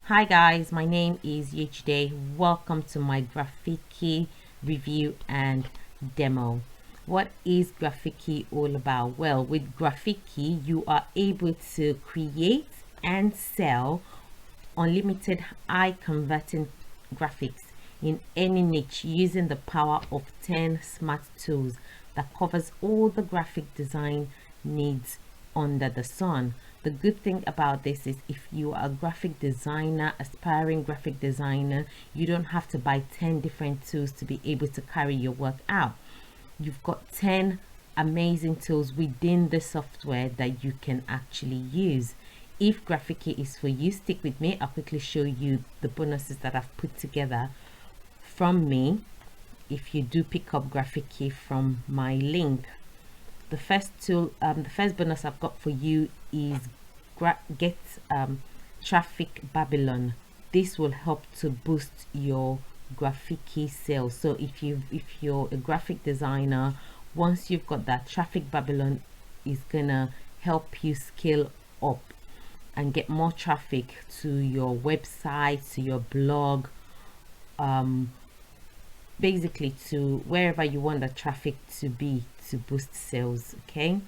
Hi guys, my name is Yechiday. Welcome to my Graphiki review and demo. What is Graphiki all about? Well, with Graphiki, you are able to create and sell unlimited high converting graphics in any niche using the power of 10 smart tools that covers all the graphic design needs under the sun. The good thing about this is if you are a graphic designer, aspiring graphic designer, you don't have to buy 10 different tools to be able to carry your work out. You've got 10 amazing tools within the software that you can actually use. If Graphiki is for you, stick with me. I'll quickly show you the bonuses that I've put together from me if you do pick up Graphiki from my link. The first tool, the first bonus I've got for you is Get Traffic Babylon. This will help to boost your Graphiki sales. So if you're a graphic designer, once you've got that, Traffic Babylon is gonna help you scale up and get more traffic to your website, to your blog, basically to wherever you want the traffic to be to boost sales. Okay,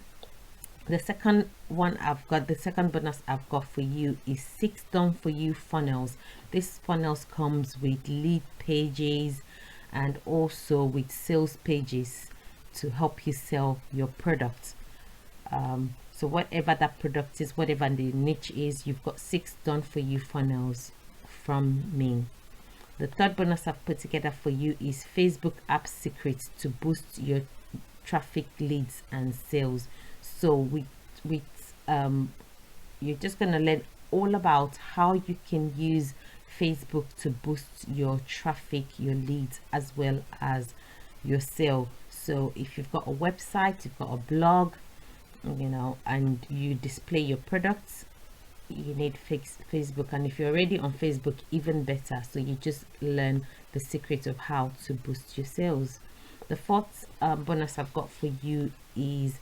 the second bonus I've got for you is 6 done for you funnels. This funnels comes with lead pages and also with sales pages to help you sell your product. So whatever that product is, whatever the niche is, you've got 6 done for you funnels from me. The third bonus I've put together for you is Facebook app secrets to boost your traffic, leads and sales. So you're just gonna learn all about how you can use Facebook to boost your traffic, your leads, as well as your sale. So if you've got a website, you've got a blog, and you display your products, you need Facebook. And if you're already on Facebook, even better. So you just learn the secret of how to boost your sales. The fourth bonus I've got for you is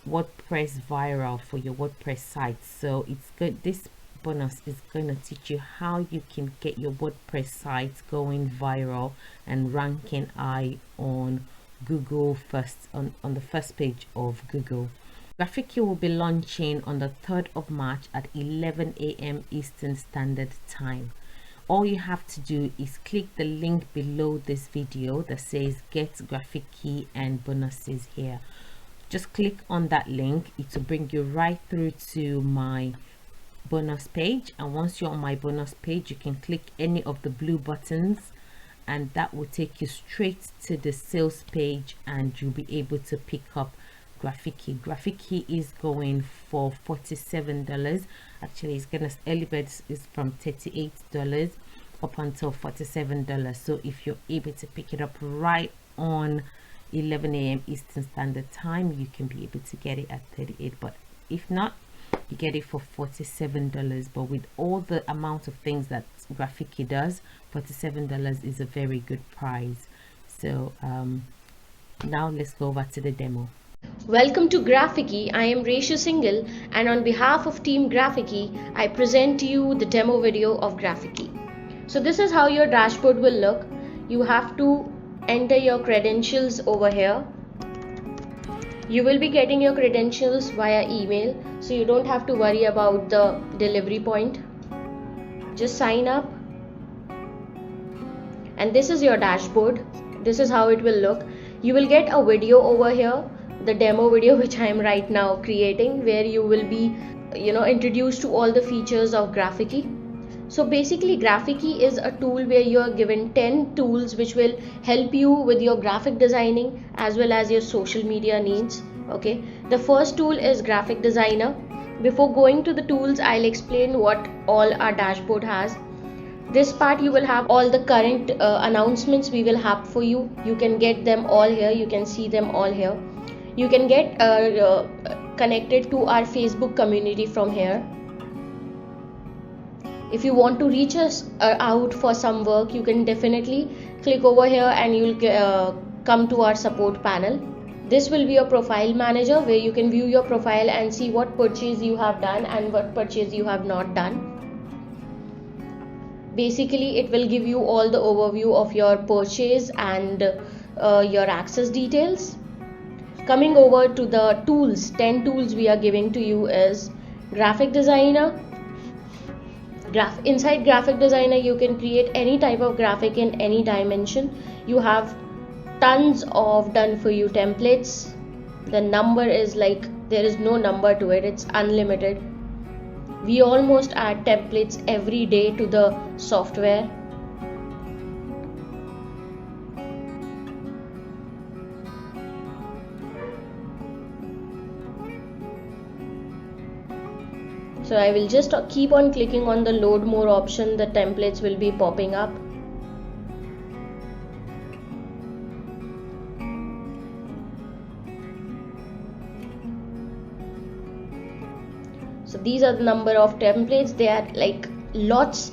WordPress viral for your WordPress site. So it's good. This bonus is going to teach you how you can get your WordPress site going viral and ranking high on Google first, on the first page of Google. Graphiki will be launching on the 3rd of March at 11 a.m. Eastern Standard Time. All you have to do is click the link below this video that says Get Graphiki and bonuses here. Just click on that link. It will bring you right through to my bonus page, and once you're on my bonus page, you can click any of the blue buttons and that will take you straight to the sales page and you'll be able to pick up Graphiki. Graphiki is going for $47. Actually, it's gonna, early bird is from $38 up until $47. So if you're able to pick it up right on 11 a.m. Eastern Standard Time, you can be able to get it at $38. But if not, you get it for $47. But with all the amount of things that Graphiki does, $47 is a very good price. So now let's go over to the demo. Welcome to Graphiki. I am Resha Singhal, and on behalf of Team Graphiki, I present to you the demo video of Graphiki. So this is how your dashboard will look. You have to enter your credentials over here. You will be getting your credentials via email, so you don't have to worry about the delivery point. Just sign up. And this is your dashboard. This is how it will look. You will get a video over here, the demo video which I am right now creating, where you will be introduced to all the features of Graphiki. So basically Graphiki is a tool where you are given 10 tools which will help you with your graphic designing as well as your social media needs. Okay, the first tool is Graphic Designer. Before going to the tools, I'll explain what all our dashboard has. This part you will have all the current announcements we will have for you. You can get them all here. You can see them all here. You can get connected to our Facebook community from here. If you want to reach us out for some work, you can definitely click over here and you'll come to our support panel. This will be your profile manager, where you can view your profile and see what purchase you have done and what purchase you have not done. Basically it will give you all the overview of your purchase and your access details. Coming over to the tools, 10 tools we are giving to you is graphic designer. Inside graphic designer you can create any type of graphic in any dimension. You have tons of done for you templates. The number is like, there is no number to it, it's unlimited. We almost add templates every day to the software. So I will just keep on clicking on the load more option, the templates will be popping up. So these are the number of templates, they are like lots.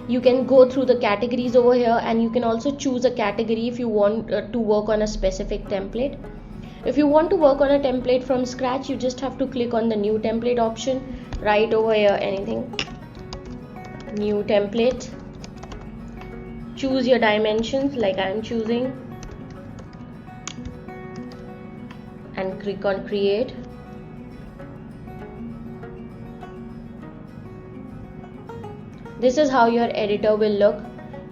You can go through the categories over here, and you can also choose a category if you want to work on a specific template. If you want to work on a template from scratch, you just have to click on the new template option, right over here, anything, new template, choose your dimensions like I am choosing, and click on create. This is how your editor will look.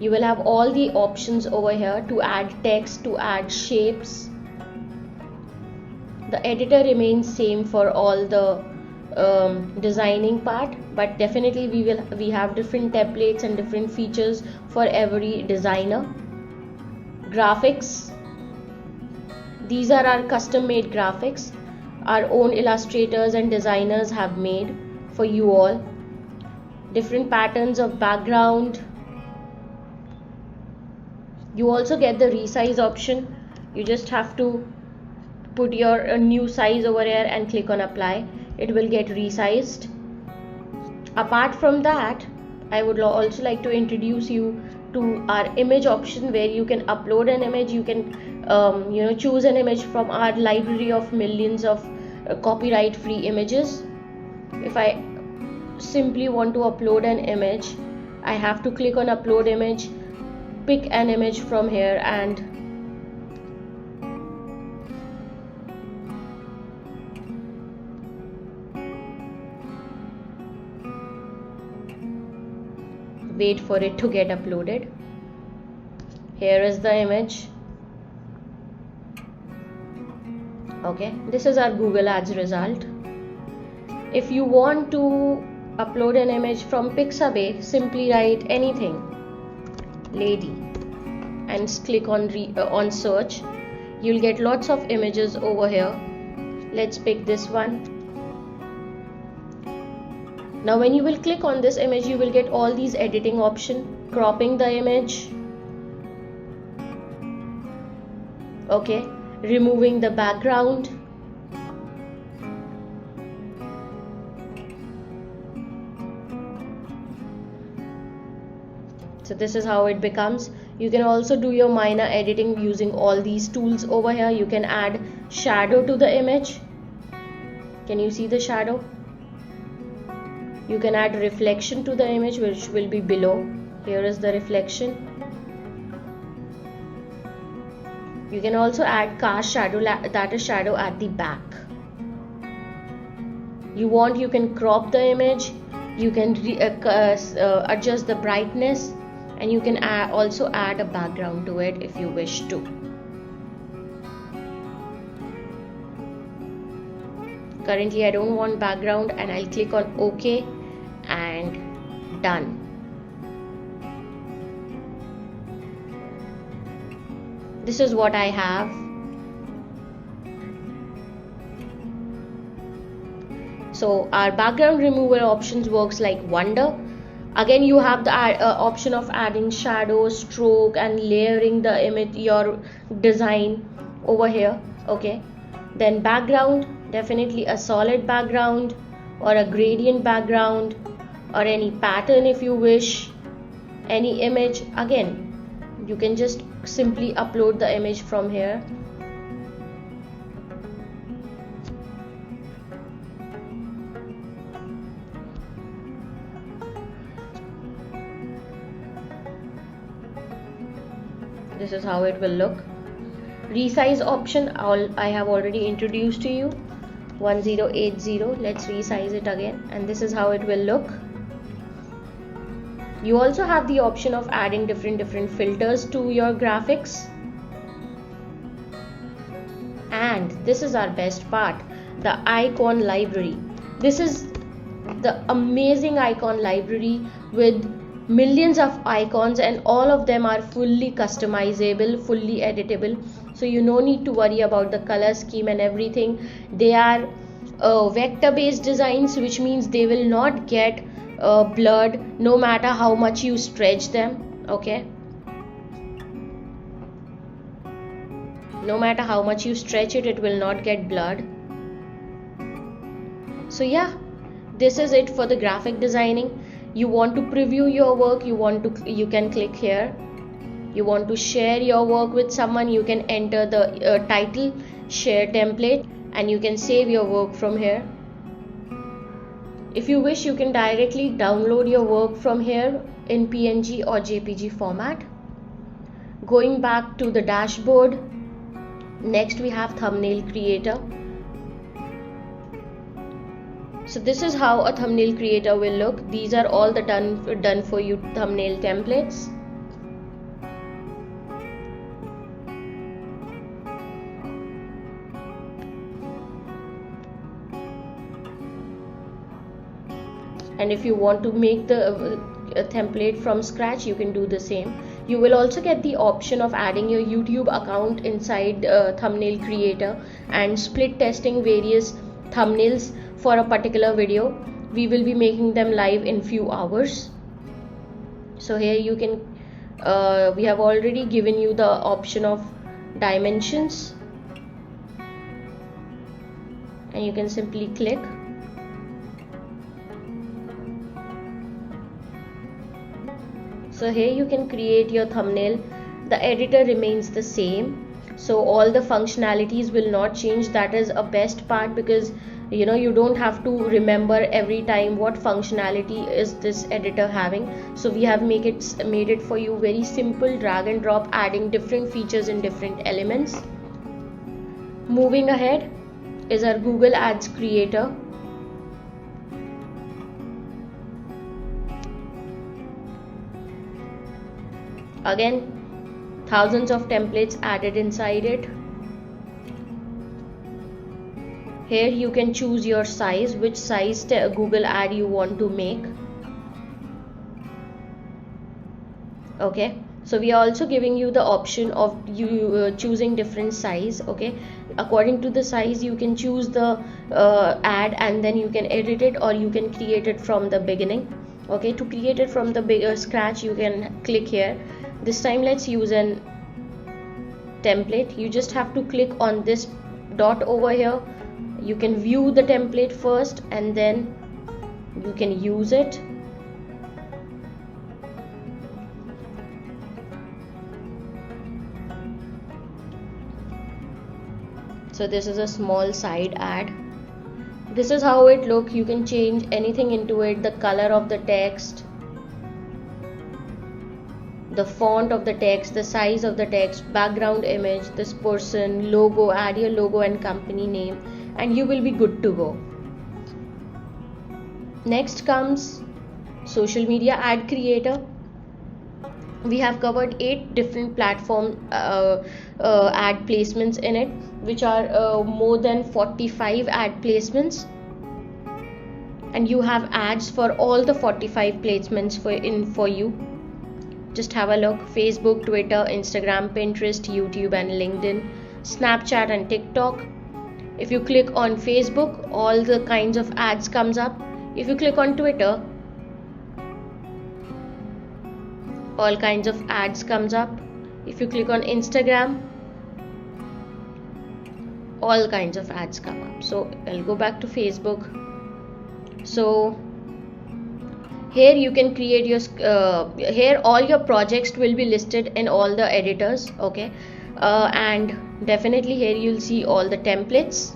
You will have all the options over here to add text, to add shapes. The editor remains same for all the designing part, but definitely we have different templates and different features for every designer. Graphics, these are our custom made graphics our own illustrators and designers have made for you all. Different patterns of background. You also get the resize option. You just have to put your new size over here and click on apply. It will get resized. Apart from that, I would also like to introduce you to our image option, where you can upload an image. You can choose an image from our library of millions of copyright free images. If I simply want to upload an image, I have to click on upload image, pick an image from here, and wait for it to get uploaded. Here is the image. Okay, this is our Google Ads result. If you want to upload an image from Pixabay, simply write anything, lady, and click on search. You'll get lots of images over here. Let's pick this one. Now when you will click on this image, you will get all these editing options, cropping the image, okay, removing the background, so this is how it becomes. You can also do your minor editing using all these tools over here. You can add shadow to the image. Can you see the shadow? You can add reflection to the image, which will be below. Here is the reflection. You can also add cast shadow, that is shadow at the back. You can crop the image. You can adjust the brightness, and you can also add a background to it if you wish to. Currently I don't want background, and I'll click on OK and done. This is what I have. So our background removal options works like wonder. Again, you have the option of adding shadow, stroke, and layering the image, your design over here. Okay, then background, definitely a solid background or a gradient background or any pattern if you wish. Any image, again you can just simply upload the image from here. This is how it will look. Resize option, I have already introduced to you. 1080. Let's resize it again, and this is how it will look. You also have the option of adding different filters to your graphics. And this is our best part, the icon library. This is the amazing icon library with millions of icons, and all of them are fully customizable, fully editable, so you no need to worry about the color scheme and everything. They are vector based designs, which means they will not get blurred no matter how much you stretch them. Okay, no matter how much you stretch it, it will not get blurred. So yeah, this is it for the graphic designing. You want to preview your work, you can click here. You want to share your work with someone, you can enter the title, share template, and you can save your work from here. If you wish, you can directly download your work from here in PNG or JPG format. Going back to the dashboard, next we have thumbnail creator. So this is how a thumbnail creator will look. These are all the done for you thumbnail templates. And if you want to make the template from scratch, you can do the same. You will also get the option of adding your YouTube account inside thumbnail creator and split testing various thumbnails for a particular video. We will be making them live in few hours. So here you can we have already given you the option of dimensions, and you can simply click. So here you can create your thumbnail. The editor remains the same, so all the functionalities will not change. That is a best part, because you don't have to remember every time what functionality is this editor having. So we have made it for you very simple, drag and drop, adding different features in different elements. Moving ahead is our Google Ads creator. Again, thousands of templates added inside it. Here you can choose your size, which size Google ad you want to make. Okay, so we are also giving you the option of you choosing different size. Okay, according to the size you can choose the ad, and then you can edit it, or you can create it from the beginning. Okay, to create it from the scratch, you can click here. This time let's use an template. You just have to click on this dot over here. You can view the template first, and then you can use it. So this is a small side ad. This is how it looks. You can change anything into it, the color of the text, the font of the text, the size of the text, background image, this person, logo. Add your logo and company name, and you will be good to go. Next comes social media ad creator. We have covered 8 different platform ad placements in it, which are more than 45 ad placements, and you have ads for all the 45 placements for you. Just have a look. Facebook, Twitter, Instagram, Pinterest, YouTube and LinkedIn, Snapchat and TikTok. If you click on Facebook, all the kinds of ads comes up. If you click on Twitter, all kinds of ads comes up. If you click on Instagram, all kinds of ads come up. So I'll go back to Facebook. So here you can create your here all your projects will be listed in all the editors. Okay, and definitely here you'll see all the templates.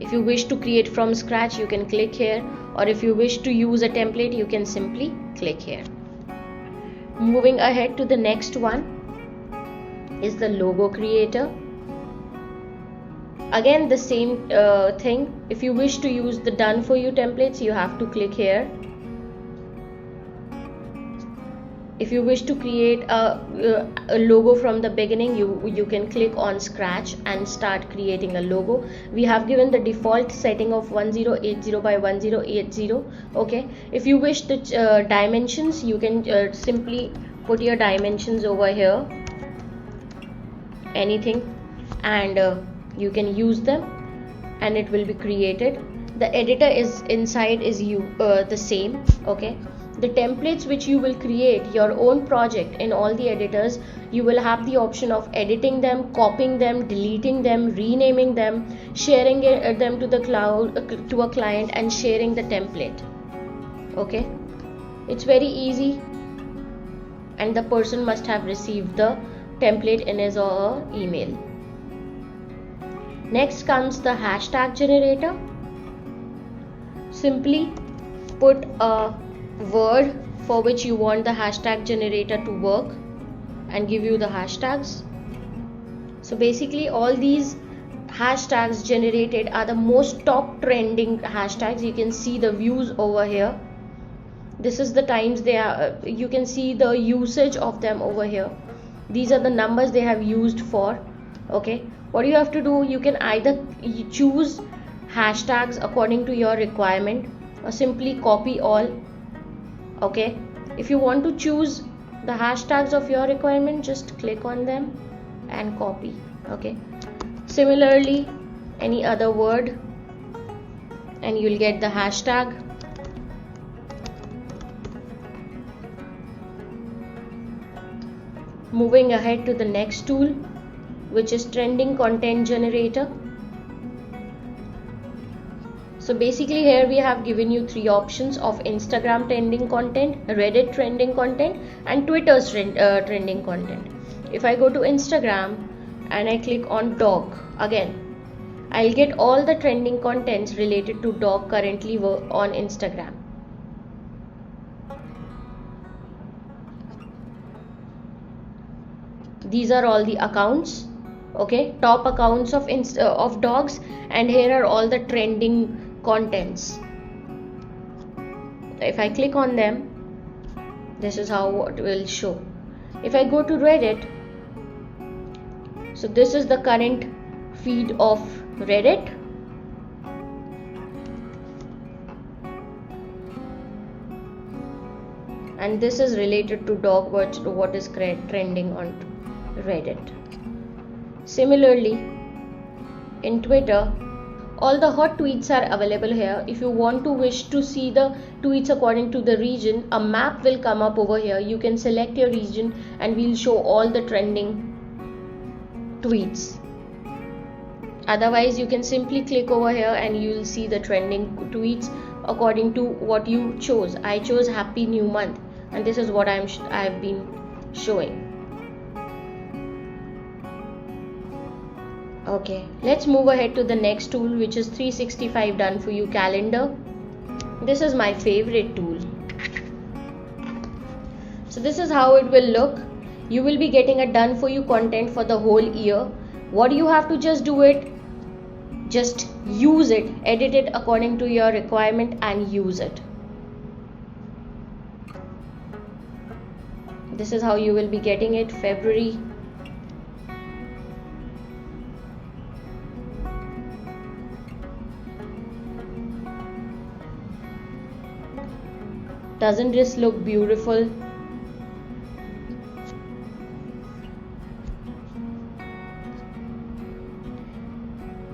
If you wish to create from scratch, you can click here, or if you wish to use a template, you can simply click here. Moving ahead to the next one is the logo creator. Again, the same thing. If you wish to use the done for you templates, you have to click here. If you wish to create a logo from the beginning, you can click on scratch and start creating a logo. We have given the default setting of 1080 by 1080. Okay, if you wish the dimensions, you can simply put your dimensions over here, anything, and you can use them and it will be created. The editor is inside is the same. Okay, the templates which you will create your own project in all the editors, you will have the option of editing them, copying them, deleting them, renaming them, sharing them to the cloud, to a client, and sharing the template. Okay, it's very easy, and the person must have received the template in his or her email. Next comes the hashtag generator. Simply put a word for which you want the hashtag generator to work and give you the hashtags. So basically all these hashtags generated are the most top trending hashtags. You can see the views over here. This is the times they are, you can see the usage of them over here. These are the numbers they have used for. Okay, what you have to do, you can either choose hashtags according to your requirement or simply copy all. Okay, if you want to choose the hashtags of your requirement, just click on them and copy. Okay, similarly any other word and you'll get the hashtag. Moving ahead to the next tool, which is trending content generator. So basically here we have given you three options of Instagram trending content, Reddit trending content, and Twitter's trending content. If I go to Instagram and I click on dog, again I'll get all the trending contents related to dog currently on Instagram. These are all the accounts. Okay, top accounts of dogs, and here are all the trending contents. If I click on them, this is how it will show. If I go to Reddit, so this is the current feed of Reddit. And this is related to dog, what is trending on Reddit. Similarly, in Twitter, all the hot tweets are available here. If you wish to see the tweets according to the region, a map will come up over here. You can select your region and we'll show all the trending tweets. Otherwise, you can simply click over here and you'll see the trending tweets according to what you chose. I chose Happy New Month, and this is what I've been showing. Okay, let's move ahead to the next tool, which is 365 done for you calendar. This is my favorite tool. So this is how it will look. You will be getting a done for you content for the whole year. What you have to just do it, just use it, edit it according to your requirement and use it. This is how you will be getting it. February, doesn't this look beautiful?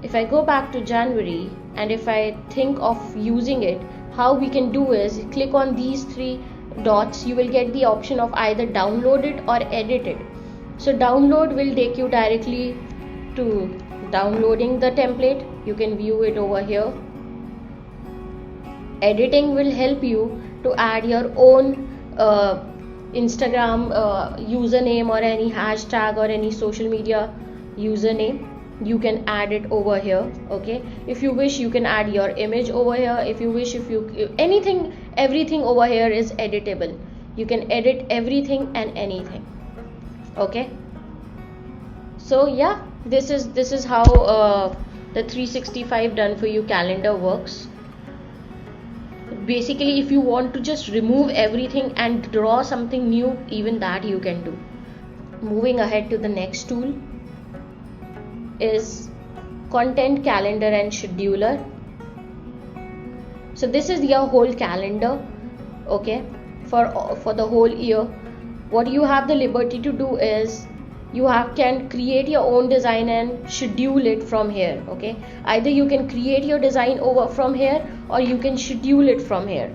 If I go back to January and if I think of using it, how we can do is click on these three dots. You will get the option of either download it or edit it. So download will take you directly to downloading the template. You can view it over here. Editing will help you to add your own Instagram username or any hashtag or any social media username. You can add it over here. Okay, if you wish, you can add your image over here. If you wish, everything over here is editable. You can edit everything and anything. Okay, so yeah, this is how the 365 done for you calendar works. Basically, if you want to just remove everything and draw something new, even that you can do. Moving ahead to the next tool is content calendar and scheduler. So this is your whole calendar, okay, for the whole year. What you have the liberty to do is you can create your own design and schedule it from here. Okay, either you can create your design over from here, or you can schedule it from here.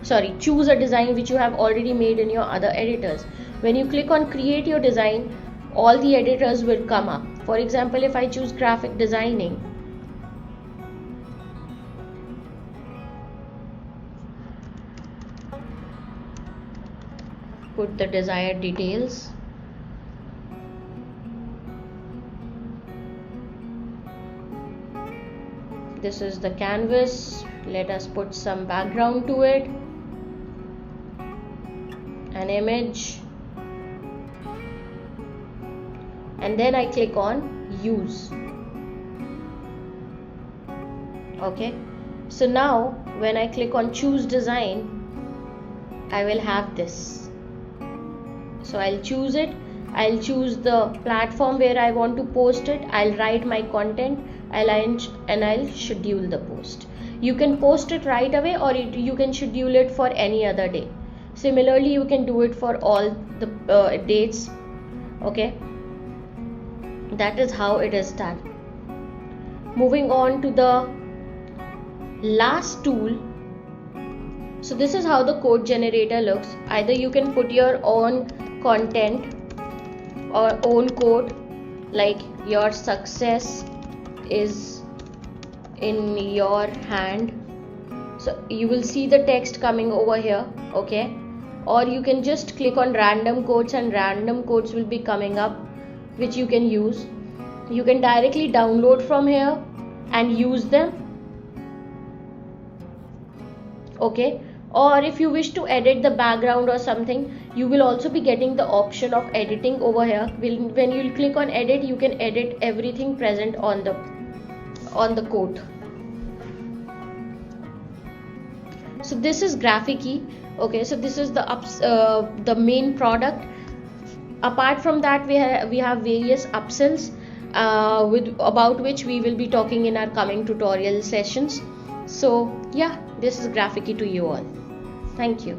Sorry, choose a design which you have already made in your other editors. When you click on create your design, all the editors will come up. For example, if I choose graphic designing, put the desired details. This is the canvas. Let us put some background to it, an image, and then I click on use. Okay, so now when I click on choose design, I will have this. So I'll choose it, I'll choose the platform where I want to post it, I'll write my content, and I'll schedule the post. You can post it right away, or you can schedule it for any other day. Similarly, you can do it for all the dates. Okay, that is how it is done. Moving on to the last tool. So this is how the code generator looks. Either you can put your own content or own code, like your success is in your hand. So you will see the text coming over here. Okay, or you can just click on random codes, and random codes will be coming up, which you can use. You can directly download from here and use them. Okay, or if you wish to edit the background or something, you will also be getting the option of editing over here. When you click on edit, you can edit everything present on the code. So this is Graphiqi. Okay, so this is the main product. Apart from that, we have various upsells about which we will be talking in our coming tutorial sessions. So yeah, this is Graphiqi to you all. Thank you.